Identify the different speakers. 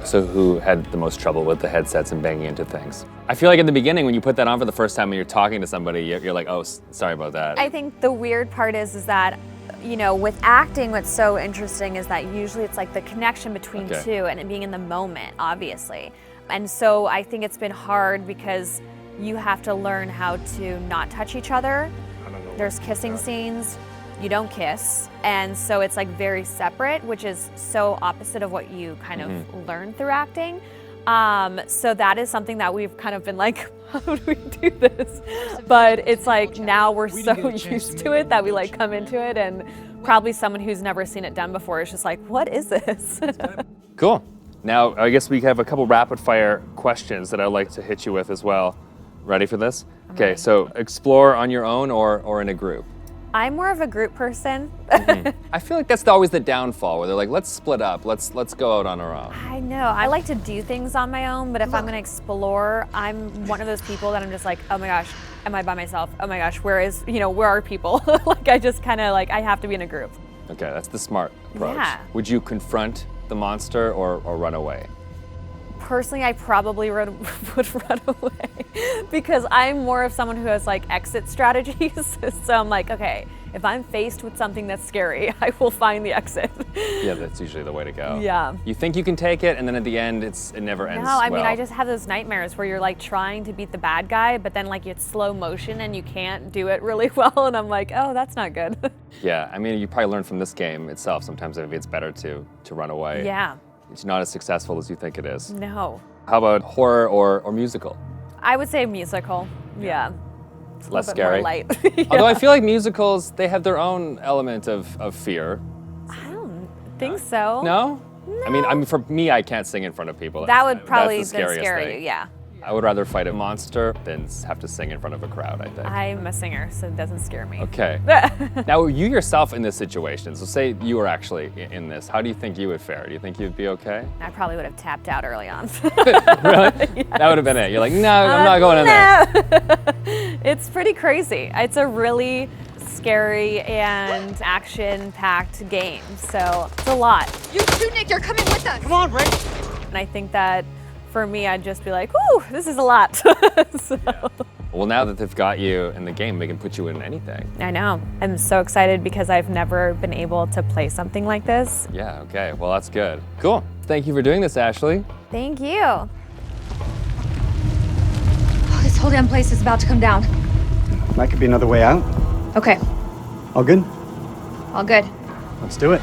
Speaker 1: So who had the most trouble with the headsets and banging into things? I feel like in the beginning when you put that on for the first time and you're talking to somebody, you're like, oh, sorry about that.
Speaker 2: I think the weird part is that, you know, with acting, what's so interesting is that usually it's like the connection between two and it being in the moment, obviously. And so I think it's been hard because you have to learn how to not touch each other. There's kissing scenes. You don't kiss, and so it's like very separate, which is so opposite of what you kind of learn through acting. So that is something that we've kind of been like, how do we do this? But it's like now we're so used to it that we like come into it, and probably someone who's never seen it done before is just like, what is this?
Speaker 1: Cool. Now, I guess we have a couple rapid fire questions that I'd like to hit you with as well. Ready for this? Okay, so explore on your own or in a group.
Speaker 2: I'm more of a group person.
Speaker 1: I feel like that's always the downfall where they're like, let's split up, let's go out on our own.
Speaker 2: I know, I like to do things on my own, but if I'm gonna explore, I'm one of those people that I'm just like, oh my gosh, am I by myself? Oh my gosh, where are people? Like I just kind of like, I have to be in a group.
Speaker 1: Okay, that's the smart approach.
Speaker 2: Yeah.
Speaker 1: Would you confront the monster or run away?
Speaker 2: Personally, I probably would run away because I'm more of someone who has like exit strategies. So I'm like, okay, if I'm faced with something that's scary, I will find the exit.
Speaker 1: Yeah, that's usually the way to go.
Speaker 2: Yeah.
Speaker 1: You think you can take it, and then at the end, it never ends well.
Speaker 2: No, I mean, I just have those nightmares where you're like trying to beat the bad guy, but then like it's slow motion and you can't do it really well, and I'm like, oh, that's not good.
Speaker 1: Yeah, I mean, you probably learn from this game itself. Sometimes maybe it's better to run away.
Speaker 2: Yeah.
Speaker 1: It's not as successful as you think it is.
Speaker 2: No.
Speaker 1: How about horror or musical?
Speaker 2: I would say musical. Yeah. It's
Speaker 1: less
Speaker 2: a little
Speaker 1: scary.
Speaker 2: bit more light. Yeah.
Speaker 1: Although I feel like musicals, they have their own element of fear.
Speaker 2: I don't think so.
Speaker 1: No? No. I mean, for me, I can't sing in front of people.
Speaker 2: That would probably
Speaker 1: that's the scariest
Speaker 2: scare
Speaker 1: thing.
Speaker 2: you, yeah.
Speaker 1: I would rather fight a monster than have to sing in front of a crowd, I think.
Speaker 2: I'm a singer, so it doesn't scare me.
Speaker 1: Okay. Now, you yourself in this situation, so say you were actually in this, how do you think you would fare? Do you think you'd be okay?
Speaker 2: I probably would have tapped out early on.
Speaker 1: Really? Yes. That would have been it. You're like, no, I'm not going in there.
Speaker 2: It's pretty crazy. It's a really scary and action-packed game, so it's a lot.
Speaker 3: You too, Nick, you're coming with us.
Speaker 4: Come on, Rick.
Speaker 2: And I think that for me, I'd just be like, whoo, this is a lot. So.
Speaker 1: Well, now that they've got you in the game, they can put you in anything.
Speaker 2: I know. I'm so excited because I've never been able to play something like this.
Speaker 1: Yeah, okay. Well, that's good. Cool. Thank you for doing this, Ashley.
Speaker 2: Thank you.
Speaker 3: Oh, this whole damn place is about to come down.
Speaker 4: That could be another way out.
Speaker 3: Okay,
Speaker 4: All good?
Speaker 3: all good.
Speaker 4: Let's do it.